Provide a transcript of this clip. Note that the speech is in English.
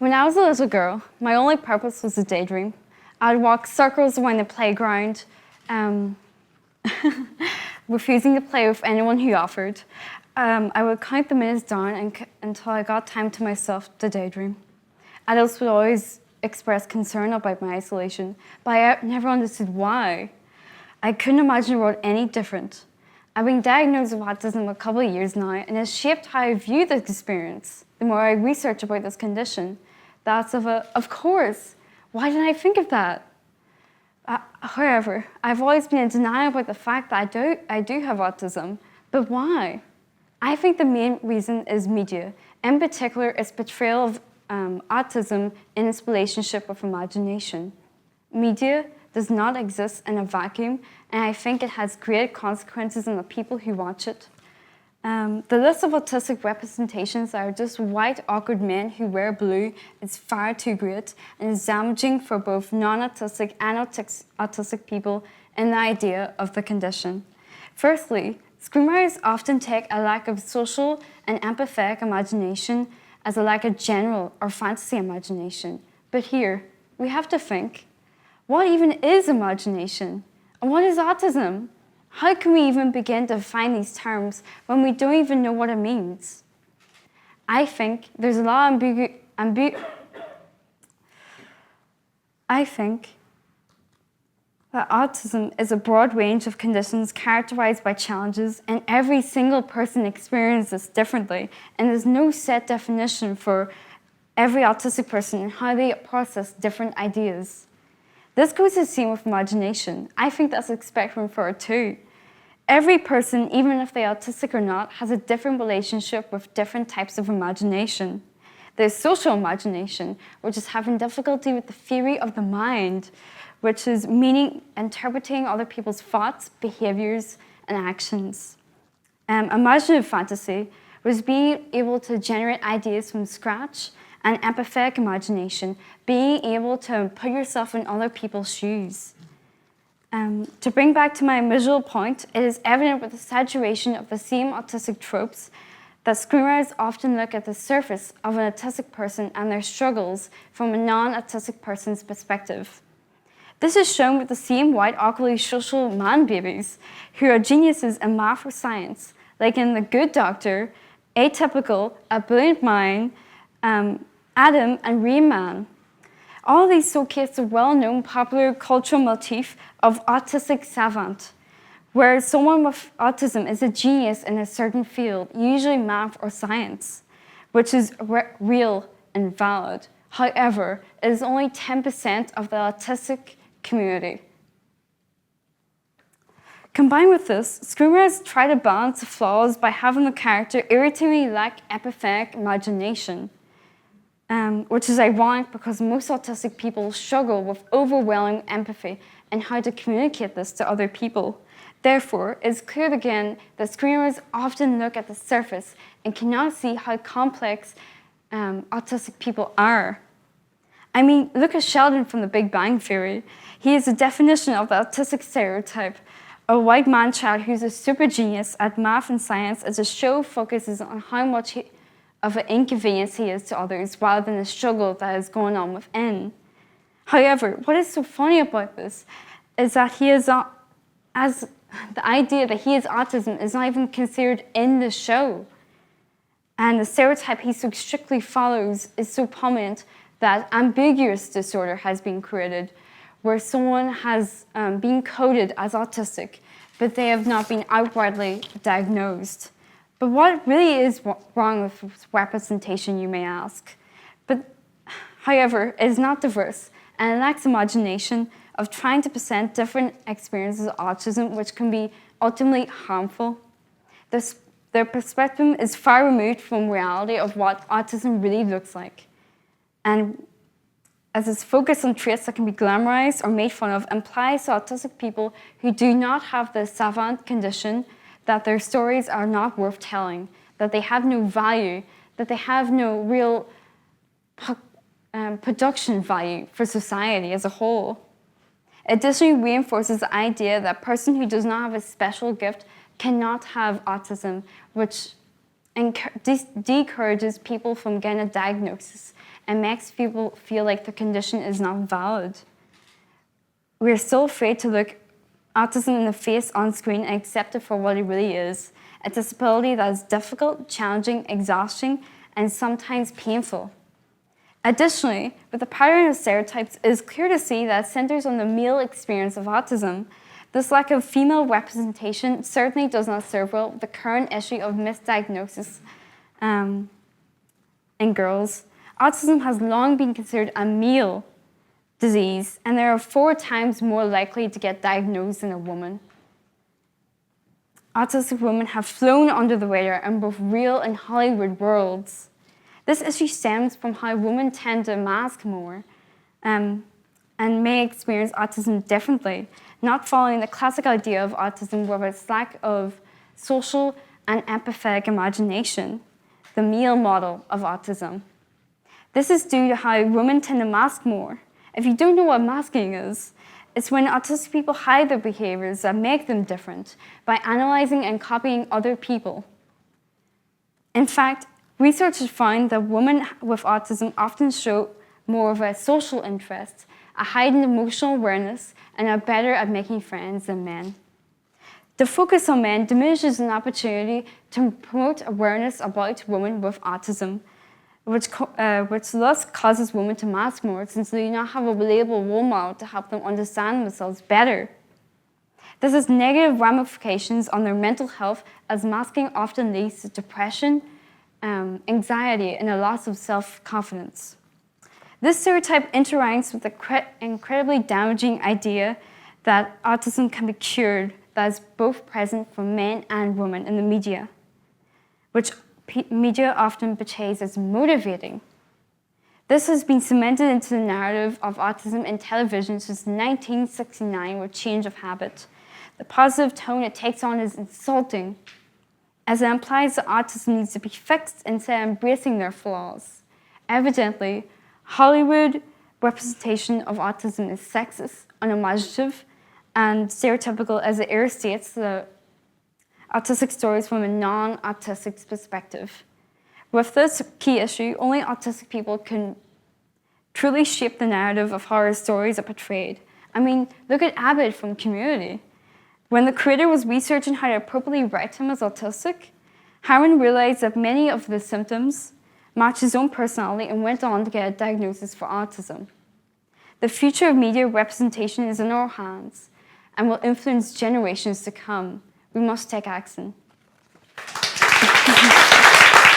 When I was a little girl, my only purpose was to daydream. I'd walk circles around the playground, refusing to play with anyone who offered. I would count the minutes down until I got time to myself to daydream. Adults would always express concern about my isolation, but I never understood why. I couldn't imagine a world any different. I've been diagnosed with autism a couple of years now, and it's shaped how I view this experience. The more I research about this condition, that's of course, why didn't I think of that? However, I've always been in denial about the fact that I do have autism, but why? I think the main reason is media, in particular its portrayal of autism in its relationship with imagination. Media does not exist in a vacuum, and I think it has great consequences on the people who watch it. The list of autistic representations that are just white, awkward men who wear blue is far too great and is damaging for both non-autistic and autistic people in the idea of the condition. Firstly, screenwriters often take a lack of social and empathetic imagination as a lack of general or fantasy imagination. But here, we have to think, what even is imagination? And what is autism? How can we even begin to define these terms when we don't even know what it means? I think there's a lot of I think that autism is a broad range of conditions characterized by challenges, and every single person experiences this differently, and there's no set definition for every autistic person and how they process different ideas. This goes the same with imagination. I think that's a spectrum for it too. Every person, even if they're autistic or not, has a different relationship with different types of imagination. There's social imagination, which is having difficulty with the theory of the mind, which is interpreting other people's thoughts, behaviors, and actions. Imaginative fantasy was being able to generate ideas from scratch, and empathetic imagination, being able to put yourself in other people's shoes. To bring back to my visual point, it is evident with the saturation of the same autistic tropes that screenwriters often look at the surface of an autistic person and their struggles from a non-autistic person's perspective. This is shown with the same white, awkwardly social man babies who are geniuses in math or science, like in The Good Doctor, Atypical, A Brilliant Mind, Adam, and Rain Man. All these showcase the well-known popular cultural motif of autistic savant, where someone with autism is a genius in a certain field, usually math or science, which is real and valid. However, it is only 10% of the autistic community. Combined with this, screenwriters try to balance the flaws by having the character irritatingly lack empathetic imagination, which is ironic because most autistic people struggle with overwhelming empathy and how to communicate this to other people. Therefore, it's clear again that screenwriters often look at the surface and cannot see how complex autistic people are. I mean, look at Sheldon from The Big Bang Theory. He is the definition of the autistic stereotype, a white man child who's a super genius at math and science, as the show focuses on how much of an inconvenience he is to others rather than the struggle that is going on within. However, what is so funny about this is that the idea that he has autism is not even considered in the show. And the stereotype he so strictly follows is so prominent that ambiguous disorder has been created, where someone has been coded as autistic, but they have not been outrightly diagnosed. But what really is wrong with representation, you may ask? However, it is not diverse, and it lacks imagination of trying to present different experiences of autism, which can be ultimately harmful. Their perspective is far removed from reality of what autism really looks like. And as its focus on traits that can be glamorized or made fun of implies to autistic people who do not have the savant condition that their stories are not worth telling, that they have no value, that they have no real production value for society as a whole. Additionally, reinforces the idea that a person who does not have a special gift cannot have autism, which discourages people from getting a diagnosis and makes people feel like the condition is not valid. We're so afraid to look autism in the face on screen and accept it for what it really is, a disability that is difficult, challenging, exhausting, and sometimes painful. Additionally, with the pattern of stereotypes, it is clear to see that it centers on the male experience of autism. This lack of female representation certainly does not serve well the current issue of misdiagnosis in girls. Autism has long been considered a male disease, and they are 4 times more likely to get diagnosed than a woman. Autistic women have flown under the radar in both real and Hollywood worlds. This issue stems from how women tend to mask more and may experience autism differently, not following the classic idea of autism with its lack of social and empathetic imagination, the male model of autism. This is due to how women tend to mask more. If you don't know what masking is, it's when autistic people hide their behaviors that make them different by analyzing and copying other people. In fact, research has found that women with autism often show more of a social interest, a heightened emotional awareness, and are better at making friends than men. The focus on men diminishes an opportunity to promote awareness about women with autism, which thus causes women to mask more since they do not have a relatable role model to help them understand themselves better. This has negative ramifications on their mental health, as masking often leads to depression, anxiety, and a loss of self-confidence. This stereotype interacts with the incredibly damaging idea that autism can be cured that is both present for men and women in the media, which media often portrays as motivating. This has been cemented into the narrative of autism in television since 1969 with Change of Habit. The positive tone it takes on is insulting, as it implies that autism needs to be fixed instead of embracing their flaws. Evidently, Hollywood representation of autism is sexist, unimaginative, and stereotypical, as it overstates the autistic stories from a non-autistic perspective. With this key issue, only autistic people can truly shape the narrative of how our stories are portrayed. I mean, look at Abbott from Community. When the creator was researching how to appropriately write him as autistic, Harmon realized that many of the symptoms matched his own personality and went on to get a diagnosis for autism. The future of media representation is in our hands and will influence generations to come. We must take action.